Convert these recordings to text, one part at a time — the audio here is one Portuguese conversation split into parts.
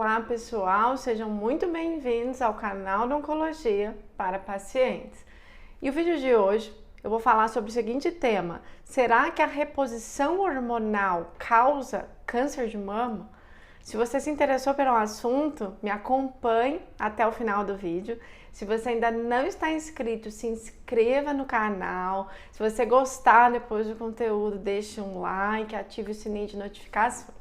Olá pessoal, sejam muito bem-vindos ao canal de Oncologia para Pacientes. E o vídeo de hoje eu vou falar sobre o seguinte tema: será que a reposição hormonal causa câncer de mama? Se você se interessou pelo assunto, me acompanhe até o final do vídeo. Se você ainda não está inscrito, se inscreva no canal. Se você gostar depois do conteúdo, deixe um like, ative o sininho de notificações.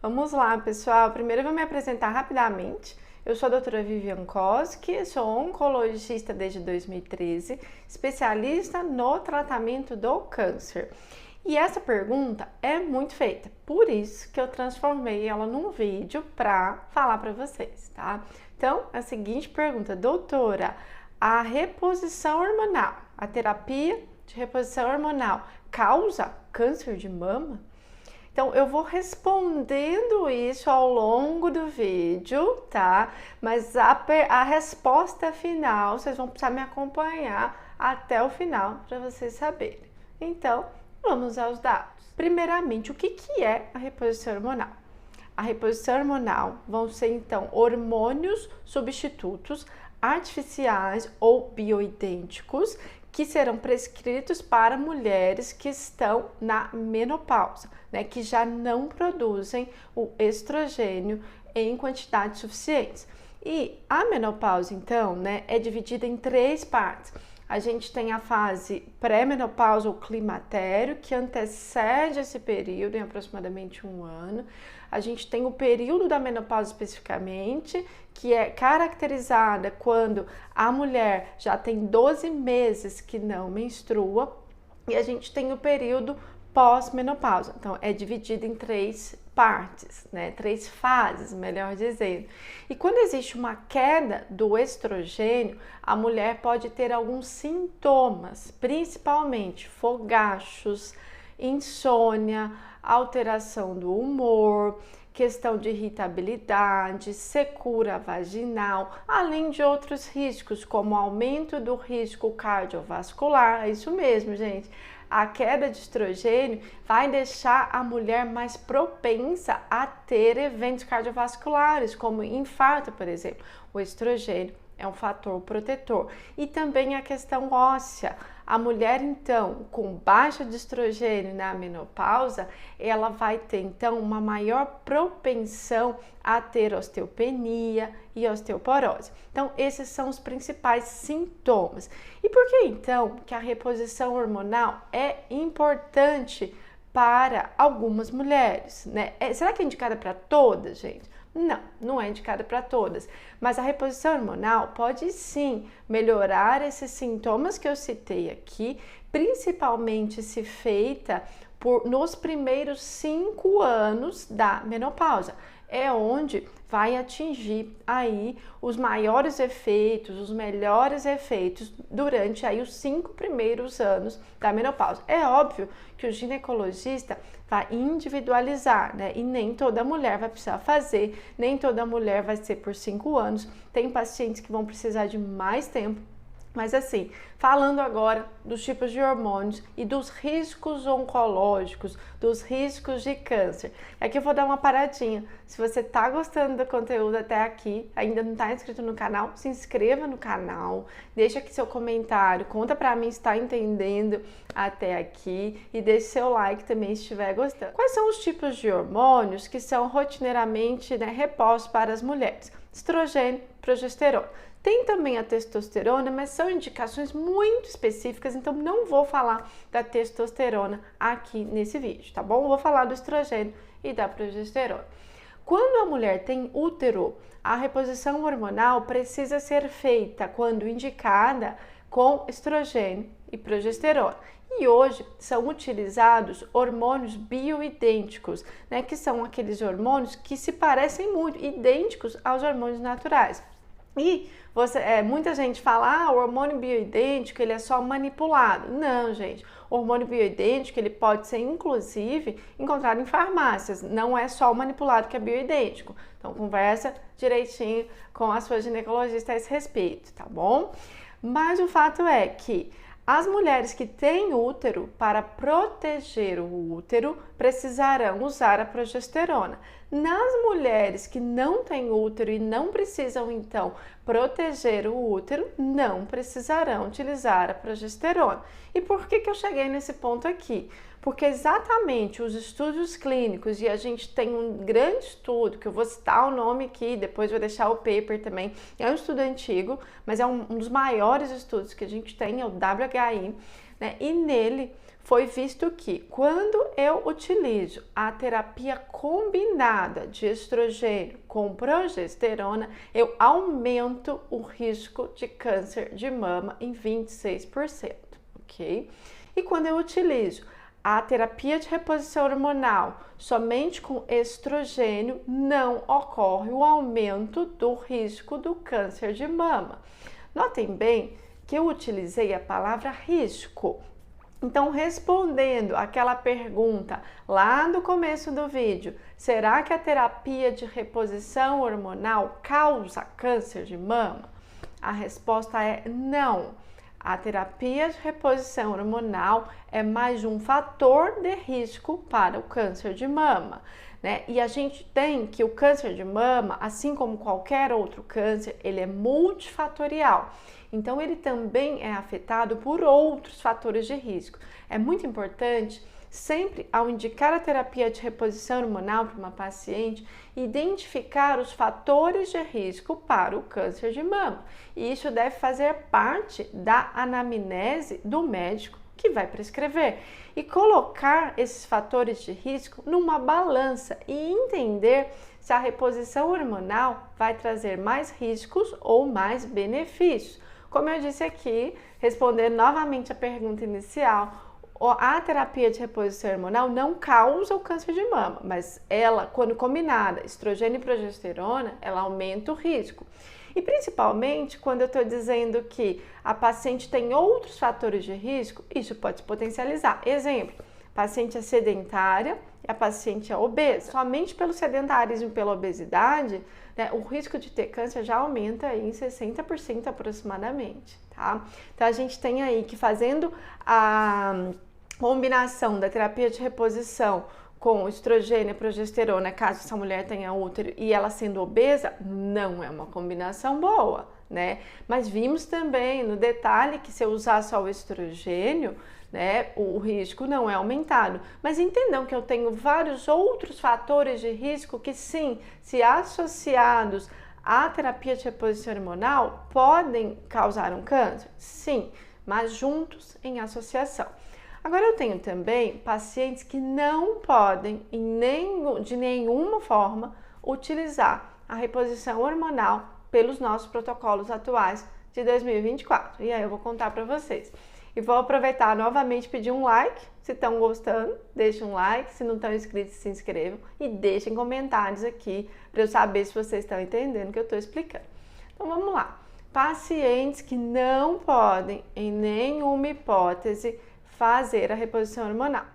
Vamos lá, pessoal. Primeiro eu vou me apresentar rapidamente. Eu sou a doutora Vivian Koski, sou oncologista desde 2013, especialista no tratamento do câncer. E essa pergunta é muito feita, por isso que eu transformei ela num vídeo para falar para vocês, tá? Então, a seguinte pergunta: doutora, a reposição hormonal, a terapia de reposição hormonal causa câncer de mama? Então, eu vou respondendo isso ao longo do vídeo, tá? Mas a resposta final, vocês vão precisar me acompanhar até o final para vocês saberem. Então, vamos aos dados. Primeiramente, o que é a reposição hormonal? A reposição hormonal vão ser, então, hormônios substitutos artificiais ou bioidênticos que serão prescritos para mulheres que estão na menopausa, né, que já não produzem o estrogênio em quantidades suficientes. E a menopausa, então, né, é dividida em três partes. A gente tem a fase pré-menopausa ou climatério, que antecede esse período em aproximadamente um ano. A gente tem o período da menopausa especificamente, que é caracterizada quando a mulher já tem 12 meses que não menstrua. E a gente tem o período pós-menopausa. Então, é dividido em três partes, né? Três fases, melhor dizendo. E quando existe uma queda do estrogênio, a mulher pode ter alguns sintomas, principalmente fogachos, insônia, alteração do humor, questão de irritabilidade, secura vaginal, além de outros riscos, como aumento do risco cardiovascular. É isso mesmo, gente. A queda de estrogênio vai deixar a mulher mais propensa a ter eventos cardiovasculares, como infarto, por exemplo. O estrogênio é um fator protetor. E também a questão óssea. A mulher, então, com baixa de estrogênio na menopausa, ela vai ter, então, uma maior propensão a ter osteopenia e osteoporose. Então, esses são os principais sintomas. E por que, então, que a reposição hormonal é importante para algumas mulheres, né? Será que é indicada para todas, gente? Não, não é indicada para todas, mas a reposição hormonal pode sim melhorar esses sintomas que eu citei aqui, principalmente se feita nos primeiros 5 anos da menopausa. É onde vai atingir aí os maiores efeitos, os melhores efeitos durante aí os 5 primeiros anos da menopausa. É óbvio que o ginecologista vai individualizar, né? E nem toda mulher vai precisar fazer, nem toda mulher vai ser por 5 anos. Tem pacientes que vão precisar de mais tempo. Mas assim, falando agora dos tipos de hormônios e dos riscos oncológicos, dos riscos de câncer, aqui eu vou dar uma paradinha. Se você está gostando do conteúdo até aqui, ainda não está inscrito no canal, se inscreva no canal, deixa aqui seu comentário, conta para mim se está entendendo até aqui e deixe seu like também se estiver gostando. Quais são os tipos de hormônios que são rotineiramente, né, repostos para as mulheres? Estrogênio, progesterona. Tem também a testosterona, mas são indicações muito específicas, então não vou falar da testosterona aqui nesse vídeo, tá bom? Eu vou falar do estrogênio e da progesterona. Quando a mulher tem útero, a reposição hormonal precisa ser feita quando indicada com estrogênio e progesterona. E hoje são utilizados hormônios bioidênticos, né, que são aqueles hormônios que se parecem muito, idênticos aos hormônios naturais. E muita gente fala, o hormônio bioidêntico ele é só manipulado. Não, gente. O hormônio bioidêntico ele pode ser, inclusive, encontrado em farmácias. Não é só o manipulado que é bioidêntico. Então, conversa direitinho com a sua ginecologista a esse respeito, tá bom? Mas o fato é que As mulheres que têm útero, para proteger o útero, precisarão usar a progesterona. Nas mulheres que não têm útero e não precisam, então, proteger o útero, não precisarão utilizar a progesterona. E por que eu cheguei nesse ponto aqui? Porque exatamente os estudos clínicos, e a gente tem um grande estudo, que eu vou citar o nome aqui, depois vou deixar o paper também, é um estudo antigo, mas é um dos maiores estudos que a gente tem, é o WHI, né? E nele foi visto que quando eu utilizo a terapia combinada de estrogênio com progesterona, eu aumento o risco de câncer de mama em 26%, ok? E quando eu utilizo a terapia de reposição hormonal somente com estrogênio, não ocorre o aumento do risco do câncer de mama. Notem bem que eu utilizei a palavra risco. Então, respondendo aquela pergunta lá do começo do vídeo, será que a terapia de reposição hormonal causa câncer de mama? A resposta é não. A terapia de reposição hormonal é mais um fator de risco para o câncer de mama, né? E a gente tem que o câncer de mama, assim como qualquer outro câncer, ele é multifatorial. Então, ele também é afetado por outros fatores de risco. É muito importante, sempre ao indicar a terapia de reposição hormonal para uma paciente, identificar os fatores de risco para o câncer de mama. E isso deve fazer parte da anamnese do médico que vai prescrever e colocar esses fatores de risco numa balança e entender se a reposição hormonal vai trazer mais riscos ou mais benefícios. Como eu disse aqui, respondendo novamente a pergunta inicial, a terapia de reposição hormonal não causa o câncer de mama, mas ela, quando combinada, estrogênio e progesterona, ela aumenta o risco. E principalmente quando eu estou dizendo que a paciente tem outros fatores de risco, isso pode se potencializar. Exemplo, a paciente é sedentária e a paciente é obesa. Somente pelo sedentarismo e pela obesidade, né, o risco de ter câncer já aumenta em 60% aproximadamente, tá? Então a gente tem aí que fazendo a combinação da terapia de reposição com estrogênio e progesterona, caso essa mulher tenha útero e ela sendo obesa, não é uma combinação boa, né? Mas vimos também no detalhe que se eu usar só o estrogênio, né, o risco não é aumentado. Mas entendam que eu tenho vários outros fatores de risco que sim, se associados à terapia de reposição hormonal, podem causar um câncer? Sim, mas juntos em associação. Agora eu tenho também pacientes que não podem de nenhuma forma utilizar a reposição hormonal pelos nossos protocolos atuais de 2024. E aí eu vou contar para vocês. E vou aproveitar novamente e pedir um like, se estão gostando, deixem um like, se não estão inscritos, se inscrevam e deixem comentários aqui para eu saber se vocês estão entendendo o que eu estou explicando. Então vamos lá. Pacientes que não podem, em nenhuma hipótese, fazer a reposição hormonal.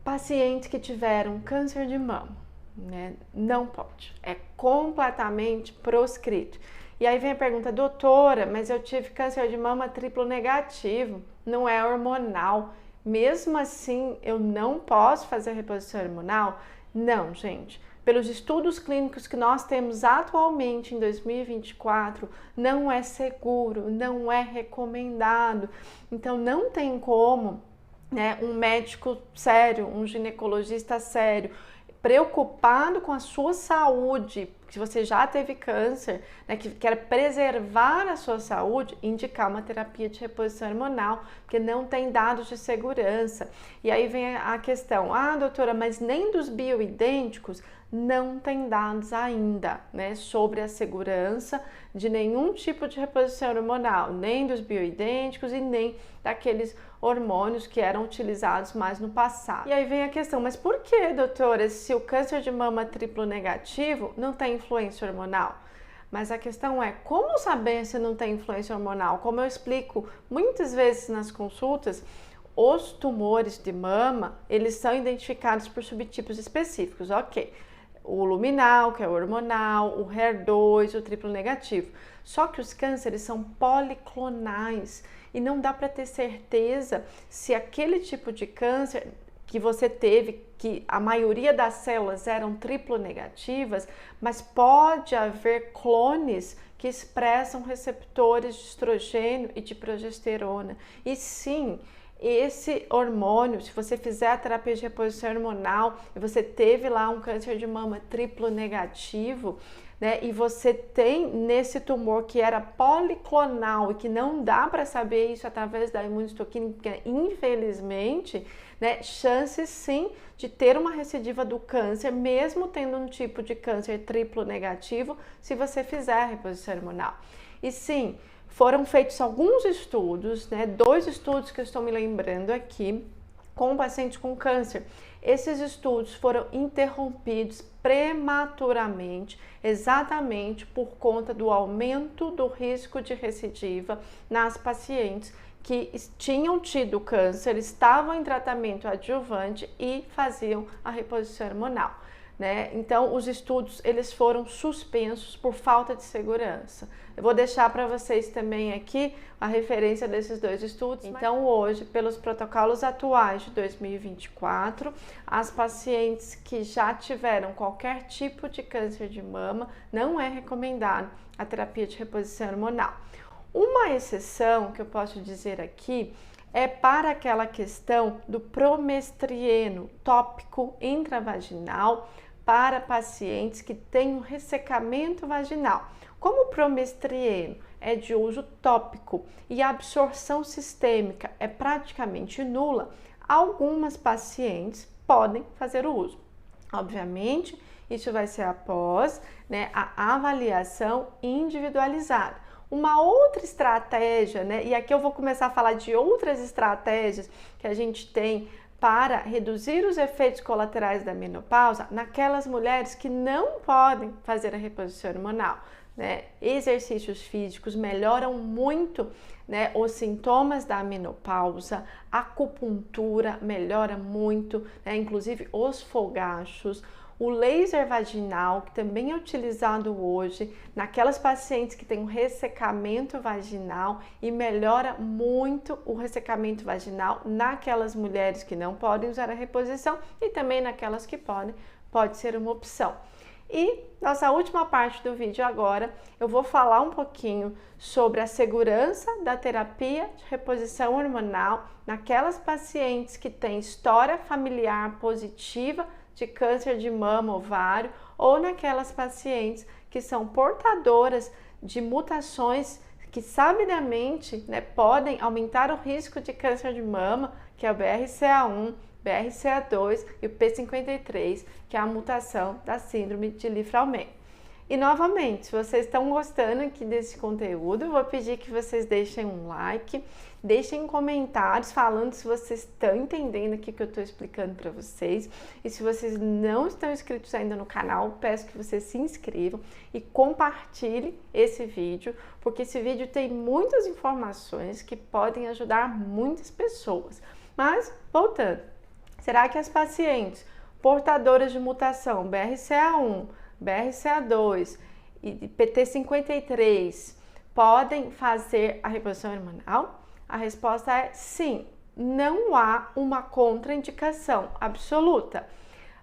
Pacientes que tiveram câncer de mama, né? Não pode, é completamente proscrito. E aí vem a pergunta, doutora, mas eu tive câncer de mama triplo negativo, não é hormonal, mesmo assim eu não posso fazer a reposição hormonal? Não, gente. Pelos estudos clínicos que nós temos atualmente em 2024, não é seguro, não é recomendado. Então não tem como, né, um médico sério, um ginecologista sério, preocupado com a sua saúde, se você já teve câncer, né, que quer preservar a sua saúde, indicar uma terapia de reposição hormonal, porque não tem dados de segurança. E aí vem a questão, doutora, mas nem dos bioidênticos não tem dados ainda, né, sobre a segurança de nenhum tipo de reposição hormonal, nem dos bioidênticos e nem daqueles hormônios que eram utilizados mais no passado. E aí vem a questão, mas por que, doutora, se o câncer de mama triplo negativo não tem influência hormonal? Mas a questão é, como saber se não tem influência hormonal? Como eu explico muitas vezes nas consultas, os tumores de mama, eles são identificados por subtipos específicos, ok? O luminal, que é o hormonal, o HER2, o triplo negativo. Só que os cânceres são policlonais. e não dá para ter certeza se aquele tipo de câncer que você teve, que a maioria das células eram triplo negativas, mas pode haver clones que expressam receptores de estrogênio e de progesterona. E sim, esse hormônio, se você fizer a terapia de reposição hormonal e você teve lá um câncer de mama triplo negativo, né, e você tem nesse tumor que era policlonal e que não dá para saber isso através da imunistoquímica, infelizmente, né, chances sim de ter uma recidiva do câncer, mesmo tendo um tipo de câncer triplo negativo, se você fizer a reposição hormonal. E sim, foram feitos alguns estudos, né, 2 estudos que eu estou me lembrando aqui, com pacientes com câncer. Esses estudos foram interrompidos prematuramente, exatamente por conta do aumento do risco de recidiva nas pacientes que tinham tido câncer, estavam em tratamento adjuvante e faziam a reposição hormonal, né? Então, os estudos eles foram suspensos por falta de segurança. Eu vou deixar para vocês também aqui a referência desses 2 estudos. Então, hoje, pelos protocolos atuais de 2024, as pacientes que já tiveram qualquer tipo de câncer de mama, não é recomendado a terapia de reposição hormonal. Uma exceção que eu posso dizer aqui é para aquela questão do promestrieno tópico intravaginal para pacientes que têm um ressecamento vaginal. Como o promestrieno é de uso tópico e a absorção sistêmica é praticamente nula, algumas pacientes podem fazer o uso. Obviamente, isso vai ser após, né, a avaliação individualizada. Uma outra estratégia, né, e aqui eu vou começar a falar de outras estratégias que a gente tem para reduzir os efeitos colaterais da menopausa naquelas mulheres que não podem fazer a reposição hormonal, né? Exercícios físicos melhoram muito, né, os sintomas da menopausa, a acupuntura melhora muito, né, inclusive os fogachos. O laser vaginal, que também é utilizado hoje naquelas pacientes que têm um ressecamento vaginal e melhora muito o ressecamento vaginal naquelas mulheres que não podem usar a reposição e também naquelas que podem, pode ser uma opção. E nossa última parte do vídeo agora, eu vou falar um pouquinho sobre a segurança da terapia de reposição hormonal naquelas pacientes que têm história familiar positiva de câncer de mama, ovário, ou naquelas pacientes que são portadoras de mutações que sabidamente, né, podem aumentar o risco de câncer de mama, que é o BRCA1, BRCA2 e o P53, que é a mutação da síndrome de Li-Fraumeni. E novamente, se vocês estão gostando aqui desse conteúdo, eu vou pedir que vocês deixem um like, deixem comentários falando se vocês estão entendendo aqui que eu estou explicando para vocês. E se vocês não estão inscritos ainda no canal, peço que vocês se inscrevam e compartilhem esse vídeo, porque esse vídeo tem muitas informações que podem ajudar muitas pessoas. Mas, voltando, será que as pacientes portadoras de mutação BRCA1, BRCA2 e PT53 podem fazer a reposição hormonal? A resposta é sim, não há uma contraindicação absoluta.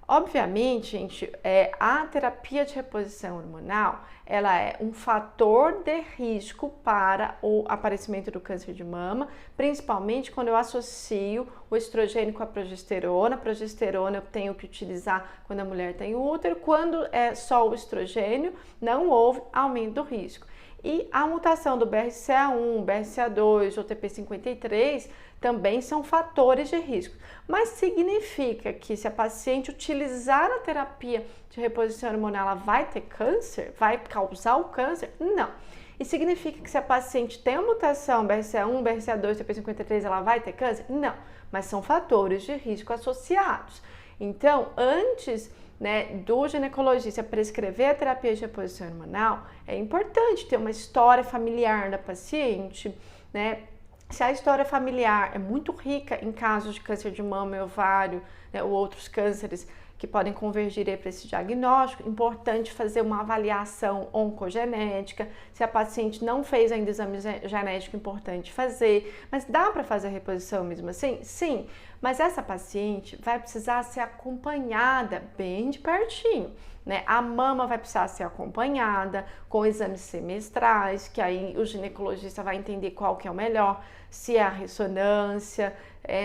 Obviamente, gente, a terapia de reposição hormonal, ela é um fator de risco para o aparecimento do câncer de mama, principalmente quando eu associo o estrogênio com a progesterona. A progesterona eu tenho que utilizar quando a mulher tem útero, quando é só o estrogênio, não houve aumento do risco. E a mutação do BRCA1, BRCA2 ou TP53 também são fatores de risco. Mas significa que se a paciente utilizar a terapia de reposição hormonal, ela vai ter câncer? Vai causar o câncer? Não. E significa que se a paciente tem a mutação BRCA1, BRCA2, TP53, ela vai ter câncer? Não. Mas são fatores de risco associados. Então, antes, né, do ginecologista prescrever a terapia de reposição hormonal, é importante ter uma história familiar da paciente, né? Se a história familiar é muito rica em casos de câncer de mama e ovário, né, ou outros cânceres que podem convergir para esse diagnóstico. Importante fazer uma avaliação oncogenética. Se a paciente não fez ainda exame genético, importante fazer. Mas dá para fazer a reposição mesmo assim? Sim, mas essa paciente vai precisar ser acompanhada bem de pertinho, né? A mama vai precisar ser acompanhada com exames semestrais, que aí o ginecologista vai entender qual que é o melhor, se é a ressonância,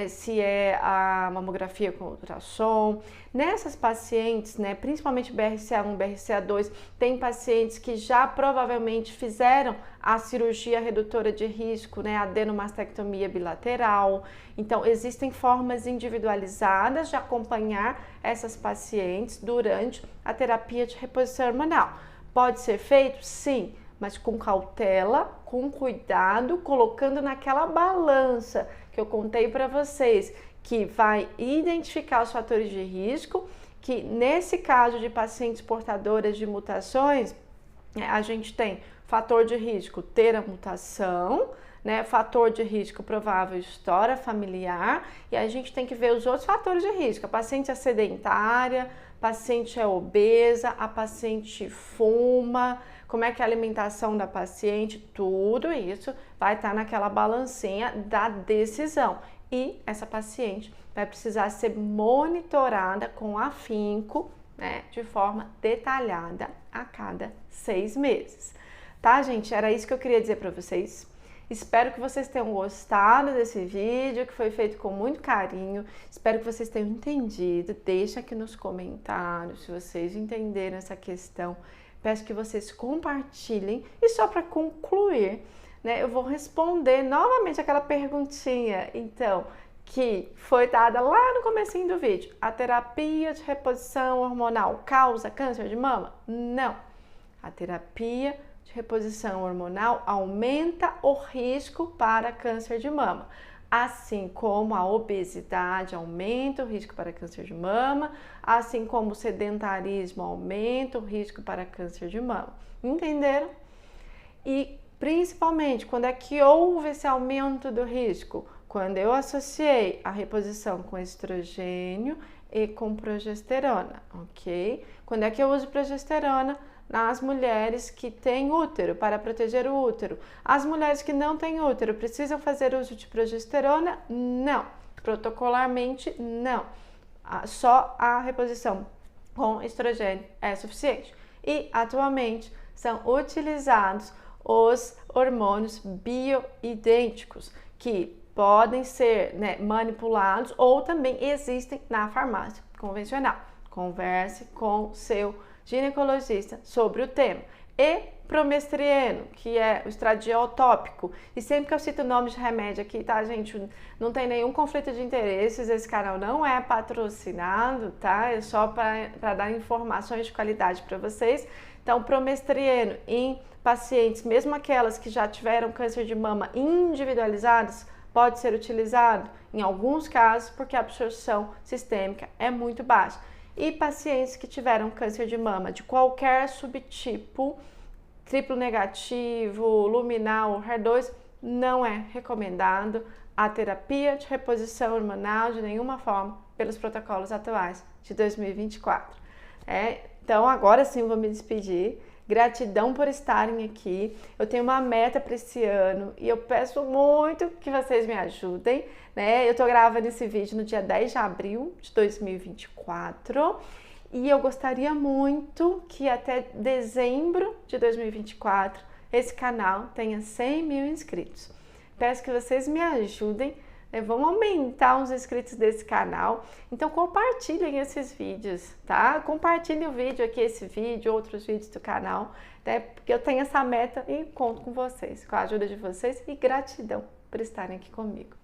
se é a mamografia com ultrassom. Nessas pacientes, né, principalmente BRCA1, BRCA2, tem pacientes que já provavelmente fizeram a cirurgia redutora de risco, né, adenomastectomia bilateral. Então, existem formas individualizadas de acompanhar essas pacientes durante a terapia de reposição hormonal. Pode ser feito? Sim, mas com cautela, com cuidado, colocando naquela balança que eu contei para vocês, que vai identificar os fatores de risco, que nesse caso de pacientes portadoras de mutações, a gente tem fator de risco ter a mutação, né, fator de risco provável história familiar, e a gente tem que ver os outros fatores de risco. A paciente é sedentária, a paciente é obesa, a paciente fuma, como é que é a alimentação da paciente, tudo isso vai estar naquela balancinha da decisão. E essa paciente vai precisar ser monitorada com afinco, né, de forma detalhada a cada 6 meses. Tá, gente? Era isso que eu queria dizer para vocês. Espero que vocês tenham gostado desse vídeo, que foi feito com muito carinho. Espero que vocês tenham entendido. Deixa aqui nos comentários se vocês entenderam essa questão. Peço que vocês compartilhem. E só para concluir, né, eu vou responder novamente aquela perguntinha, então, que foi dada lá no comecinho do vídeo. A terapia de reposição hormonal causa câncer de mama? Não. A terapia de reposição hormonal aumenta o risco para câncer de mama, assim como a obesidade aumenta o risco para câncer de mama, assim como o sedentarismo aumenta o risco para câncer de mama. Entenderam? E principalmente, quando é que houve esse aumento do risco? Quando eu associei a reposição com estrogênio e com progesterona, ok? Quando é que eu uso progesterona? Nas mulheres que têm útero, para proteger o útero. As mulheres que não têm útero precisam fazer uso de progesterona? Não. Protocolarmente, não. Só a reposição com estrogênio é suficiente. E, atualmente, são utilizados os hormônios bioidênticos, que podem ser, né, manipulados ou também existem na farmácia convencional. Converse com seu ginecologista sobre o tema. E promestrieno, que é o estradiol tópico. E sempre que eu cito nomes de remédio aqui, tá, gente? Não tem nenhum conflito de interesses, esse canal não é patrocinado, tá? É só para dar informações de qualidade para vocês. Então, promestrieno em pacientes, mesmo aquelas que já tiveram câncer de mama individualizados, pode ser utilizado em alguns casos porque a absorção sistêmica é muito baixa. E pacientes que tiveram câncer de mama de qualquer subtipo, triplo negativo, luminal, HER2, não é recomendado a terapia de reposição hormonal de nenhuma forma pelos protocolos atuais de 2024. Então, agora sim vou me despedir. Gratidão por estarem aqui. Eu tenho uma meta para esse ano e eu peço muito que vocês me ajudem, né? Eu tô gravando esse vídeo no dia 10 de abril de 2024 e eu gostaria muito que até dezembro de 2024 esse canal tenha 100 mil inscritos. Peço que vocês me ajudem, né? Vamos aumentar os inscritos desse canal. Então compartilhem esses vídeos, tá? Compartilhem o vídeo aqui, esse vídeo, outros vídeos do canal, né? Porque eu tenho essa meta e conto com vocês, com a ajuda de vocês, e gratidão por estarem aqui comigo.